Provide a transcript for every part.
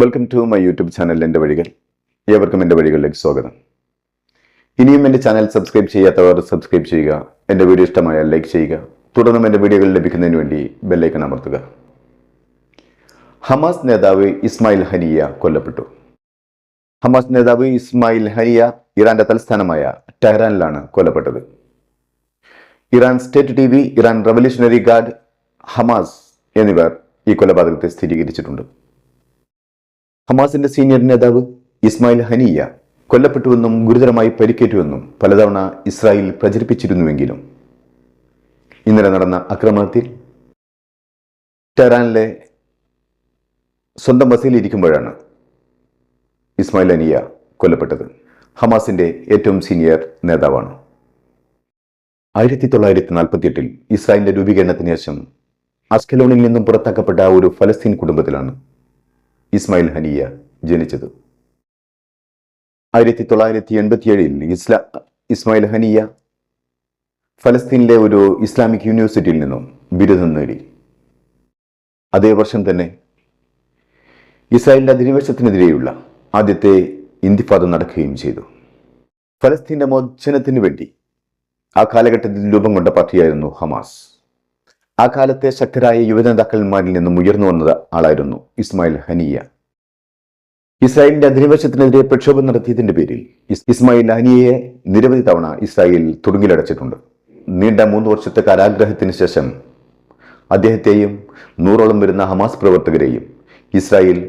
Welcome to my YouTube channel എൻ്റെ വഴികൾ. ഏവർക്കും എൻ്റെ വഴികളിലേക്ക് സ്വാഗതം. ഇനിയും എൻ്റെ ചാനൽ സബ്സ്ക്രൈബ് ചെയ്യാത്തവർ സബ്സ്ക്രൈബ് ചെയ്യുക. എൻ്റെ വീഡിയോ ഇഷ്ടമായാൽ ലൈക്ക് ചെയ്യുക. തുടർന്നും എൻ്റെ വീഡിയോകൾ ലഭിക്കുന്നതിന് വേണ്ടി ബെല്ലൈക്കൺ അമർത്തുക. ഹമാസ് നേതാവ് ഇസ്മായിൽ ഹനിയ കൊല്ലപ്പെട്ടു. ഹമാസ് നേതാവ് ഇസ്മായിൽ ഹനിയ ഇറാന്റെ തലസ്ഥാനമായ ടെഹ്റാനിലാണ് കൊല്ലപ്പെട്ടത്. Iran state TV, Iran revolutionary guard, Hamas എന്നിവർ ഈ കൊലപാതകത്തെ സ്ഥിരീകരിച്ചിട്ടുണ്ട്. ഹമാസിന്റെ സീനിയർ നേതാവ് ഇസ്മായിൽ ഹനിയ കൊല്ലപ്പെട്ടുവെന്നും ഗുരുതരമായി പരിക്കേറ്റുവെന്നും പലതവണ ഇസ്രായേൽ പ്രചരിപ്പിച്ചിരുന്നുവെങ്കിലും ഇന്നലെ നടന്ന ആക്രമണത്തിൽ ടെഹ്റാനിലെ സ്വന്തം ബസയിലിരിക്കുമ്പോഴാണ് ഇസ്മായിൽ ഹനിയ കൊല്ലപ്പെട്ടത്. ഹമാസിന്റെ ഏറ്റവും സീനിയർ നേതാവാണ്. 1948 ഇസ്രായേലിന്റെ രൂപീകരണത്തിന് ശേഷം അസ്കലോണിൽ നിന്നും പുറത്താക്കപ്പെട്ട ഒരു ഫലസ്തീൻ കുടുംബത്തിലാണ് ഇസ്മായിൽ ഹനിയ ജനിച്ചത്. 1987 ഇസ്മായിൽ ഹനിയ ഫലസ്തീനിലെ ഒരു ഇസ്ലാമിക് യൂണിവേഴ്സിറ്റിയിൽ നിന്നും ബിരുദം നേടി. അതേ വർഷം തന്നെ ഇസ്രായേലിന്റെ അധിനിവേശത്തിനെതിരെയുള്ള ആദ്യത്തെ ഇന്തിഫാദ നടക്കുകയും ചെയ്തു. ഫലസ്തീന്റെ മോചനത്തിന് വേണ്ടി ആ കാലഘട്ടത്തിൽ രൂപം കൊണ്ട പാർട്ടിയായിരുന്നു ഹമാസ്. ആ കാലത്തെ ശക്തരായ യുവനേതാക്കന്മാരിൽ നിന്നും ഉയർന്നു വന്ന ആളായിരുന്നു ഇസ്മായിൽ ഹനിയ. ഇസ്രായേലിന്റെ അധിനിവേശത്തിനെതിരെ പ്രക്ഷോഭം നടത്തിയതിന്റെ പേരിൽ ഇസ്മായിൽ ഹനിയയെ നിരവധി തവണ ഇസ്രായേൽ തുറുങ്കിലടച്ചിട്ടുണ്ട്. നീണ്ട 3 വർഷത്തെ കാരാഗ്രഹത്തിന് ശേഷം അദ്ദേഹത്തെയും 100ഓളം വരുന്ന ഹമാസ് പ്രവർത്തകരെയും ഇസ്രായേൽ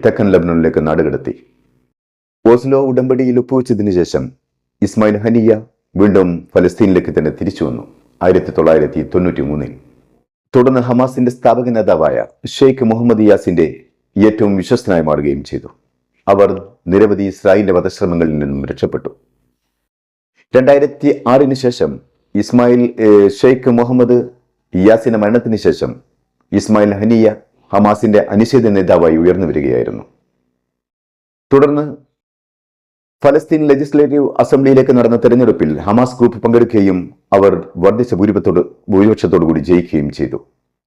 തെക്കൻ ലബനനിലേക്ക് നാടുകടത്തി. ഓസ്ലോ ഉടമ്പടിയിൽ ഒപ്പുവെച്ചതിനു ശേഷം ഇസ്മായിൽ ഹനിയ വീണ്ടും ഫലസ്തീനിലേക്ക് തന്നെ തിരിച്ചു വന്നു 1993. തുടർന്ന് ഹമാസിന്റെ സ്ഥാപക നേതാവായ ഷെയ്ഖ് മുഹമ്മദ് യാസിന്റെ ഏറ്റവും വിശ്വസ്തനായി മാറുകയും ചെയ്തു. അവർ നിരവധി ഇസ്രായേലിന്റെ വധശ്രമങ്ങളിൽ നിന്നും രക്ഷപ്പെട്ടു. 2006 ശേഷം ഷെയ്ഖ് മുഹമ്മദ് യാസിന്റെ മരണത്തിന് ശേഷം ഇസ്മായിൽ ഹനിയ ഹമാസിന്റെ അനിഷേധ നേതാവായി ഉയർന്നു വരികയായിരുന്നു. തുടർന്ന് ഫലസ്തീൻ ലെജിസ്ലേറ്റീവ് അസംബ്ലിയിലേക്ക് നടന്ന തെരഞ്ഞെടുപ്പിൽ ഹമാസ് ഗ്രൂപ്പ് പങ്കെടുക്കുകയും അവർ വർദ്ധിച്ച ഭൂരിപക്ഷത്തോടു കൂടി ജയിക്കുകയും ചെയ്തു.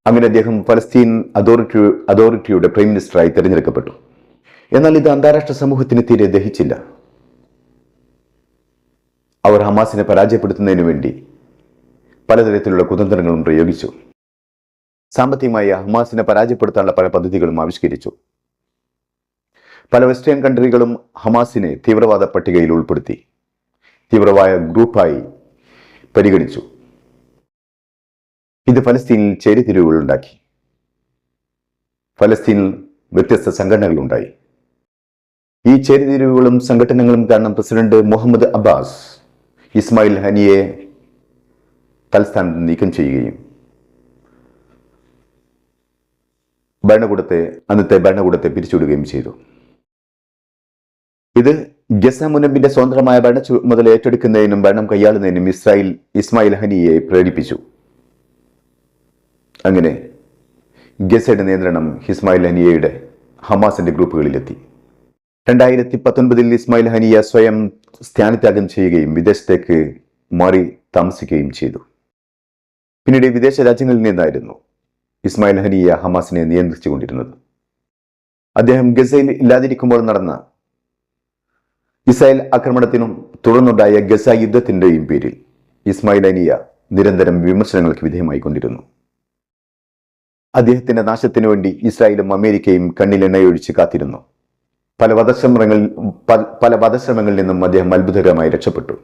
അങ്ങനെ അദ്ദേഹം ഫലസ്തീൻ അതോറിറ്റിയുടെ പ്രൈം മിനിസ്റ്ററായി തെരഞ്ഞെടുക്കപ്പെട്ടു. എന്നാൽ ഇത് അന്താരാഷ്ട്ര സമൂഹത്തിന് തീരെ ദഹിച്ചില്ല. അവർ ഹമാസിനെ പരാജയപ്പെടുത്തുന്നതിന് വേണ്ടി പലതരത്തിലുള്ള കുതന്ത്രങ്ങളും പ്രയോഗിച്ചു. സാമ്പത്തികമായി ഹമാസിനെ പരാജയപ്പെടുത്താനുള്ള പല പദ്ധതികളും ആവിഷ്കരിച്ചു. പല വെസ്റ്റേൺ കൺട്രികളും ഹമാസിനെ തീവ്രവാദ പട്ടികയിൽ ഉൾപ്പെടുത്തി തീവ്രവാദ ഗ്രൂപ്പായി പരിഗണിച്ചു. ഇത് ഫലസ്തീനിൽ ചേരിതിരിവുകൾ ഉണ്ടാക്കി. ഫലസ്തീനിൽ വ്യത്യസ്ത സംഘടനകളുണ്ടായി. ഈ ചേരിതിരിവുകളും സംഘടനകളും കാരണം പ്രസിഡന്റ് മുഹമ്മദ് അബ്ബാസ് ഇസ്മായിൽ ഹനിയെ തലസ്ഥാനത്ത് നീക്കം ചെയ്യുകയും അന്നത്തെ ഭരണകൂടത്തെ പിരിച്ചുവിടുകയും ചെയ്തു. ഇത് ഗസ മുനമ്പിന്റെ സ്വതന്ത്രമായ ഭരണ ചുമതല ഏറ്റെടുക്കുന്നതിനും ഭരണം കൈയാളുന്നതിനും ഇസ്മായിൽ ഹനിയെ പ്രേരിപ്പിച്ചു. അങ്ങനെ ഗസയുടെ നിയന്ത്രണം ഇസ്മായിൽ ഹനിയയുടെ ഹമാസിന്റെ ഗ്രൂപ്പുകളിലെത്തി. 2019 ഇസ്മായിൽ ഹനിയ സ്വയം സ്ഥാനത്യാഗം ചെയ്യുകയും വിദേശത്തേക്ക് മാറി താമസിക്കുകയും ചെയ്തു. പിന്നീട് വിദേശ രാജ്യങ്ങളിൽ നിന്നായിരുന്നു ഇസ്മായിൽ ഹനിയ ഹമാസിനെ നിയന്ത്രിച്ചുകൊണ്ടിരുന്നത്. അദ്ദേഹം ഗസയിൽ ഇല്ലാതിരിക്കുമ്പോൾ നടന്ന ഇസ്രായേൽ ആക്രമണത്തിനും തുടർന്നുണ്ടായ ഗസ യുദ്ധത്തിന്റെയും പേരിൽ ഇസ്മായിൽ ഹനിയ നിരന്തരം വിമർശനങ്ങൾക്ക് വിധേയമായിക്കൊണ്ടിരുന്നു. അദ്ദേഹത്തിന്റെ നാശത്തിനു വേണ്ടി ഇസ്രായേലും അമേരിക്കയും കണ്ണിലെണ്ണയൊഴിച്ച് കാത്തിരുന്നു. പല വധശ്രമങ്ങളിൽ നിന്നും അദ്ദേഹം അത്ഭുതകരമായി രക്ഷപ്പെട്ടു.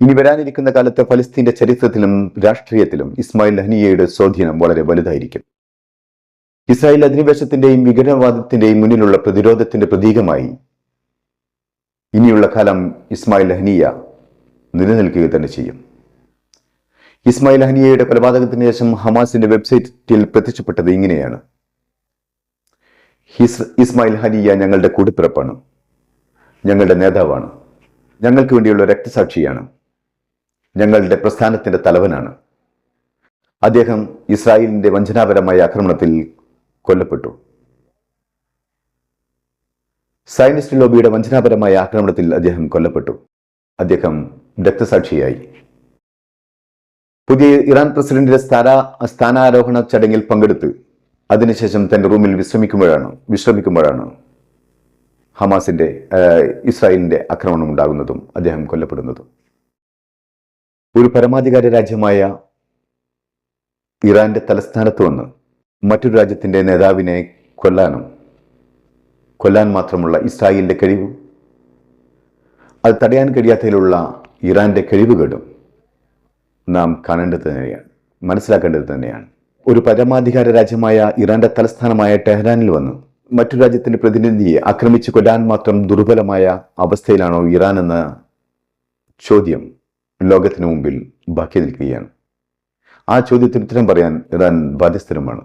ഇനി വരാനിരിക്കുന്ന കാലത്ത് ഫലസ്തീന്റെ ചരിത്രത്തിലും രാഷ്ട്രീയത്തിലും ഇസ്മായിൽ ഹനിയയുടെ സ്വാധീനം വളരെ വലുതായിരിക്കും. ഇസ്രായേൽ അധിനിവേശത്തിന്റെയും വിഘടനവാദത്തിന്റെയും മുന്നിലുള്ള പ്രതിരോധത്തിന്റെ പ്രതീകമായി ഇനിയുള്ള കാലം ഇസ്മായിൽ ഹനിയ നിലനിൽക്കുക തന്നെ ചെയ്യും. ഇസ്മായിൽ ഹനിയയുടെ കൊലപാതകത്തിന് ശേഷം ഹമാസിന്റെ വെബ്സൈറ്റിൽ പ്രത്യക്ഷപ്പെട്ടത് ഇങ്ങനെയാണ്: ഇസ്മായിൽ ഹനിയ ഞങ്ങളുടെ കൂടിപ്പിറപ്പാണ്, ഞങ്ങളുടെ നേതാവാണ്, ഞങ്ങൾക്ക് വേണ്ടിയുള്ള രക്തസാക്ഷിയാണ്, ഞങ്ങളുടെ പ്രസ്ഥാനത്തിന്റെ തലവനാണ്. അദ്ദേഹം ഇസ്രായേലിന്റെ വഞ്ചനാപരമായ ആക്രമണത്തിൽ കൊല്ലപ്പെട്ടു. സയനിസ്റ്റ് ലോബിയുടെ വഞ്ചനാപരമായ ആക്രമണത്തിൽ അദ്ദേഹം കൊല്ലപ്പെട്ടു. അദ്ദേഹം രക്തസാക്ഷിയായി. പുതിയ ഇറാൻ പ്രസിഡന്റിന്റെ സ്ഥാനാരോഹണ ചടങ്ങിൽ പങ്കെടുത്ത് അതിനുശേഷം തൻ്റെ റൂമിൽ വിശ്രമിക്കുമ്പോഴാണ് ഹമാസിന്റെ ഇസ്രായേലിന്റെ ആക്രമണം ഉണ്ടാകുന്നതും അദ്ദേഹം കൊല്ലപ്പെടുന്നതും. ഒരു പരമാധികാര രാജ്യമായ ഇറാന്റെ തലസ്ഥാനത്ത് വന്ന് മറ്റൊരു രാജ്യത്തിന്റെ നേതാവിനെ കൊല്ലാൻ മാത്രമുള്ള ഇസ്രായേലിന്റെ കഴിവും അത് തടയാൻ കഴിയാത്തതിലുള്ള ഇറാന്റെ കഴിവുകേടും നാം കാണേണ്ടത് തന്നെയാണ്, മനസ്സിലാക്കേണ്ടത് തന്നെയാണ്. ഒരു പരമാധികാര രാജ്യമായ ഇറാന്റെ തലസ്ഥാനമായ ടെഹ്റാനിൽ വന്ന് മറ്റു രാജ്യത്തിന്റെ പ്രതിനിധിയെ ആക്രമിച്ച് കൊല്ലാൻ മാത്രം ദുർബലമായ അവസ്ഥയിലാണോ ഇറാൻ എന്ന ചോദ്യം ലോകത്തിന് മുമ്പിൽ ബാക്കി നിൽക്കുകയാണ്. ആ ചോദ്യത്തിന് ഉത്തരം പറയാൻ ഇറാൻ ബാധ്യസ്ഥരുമാണ്.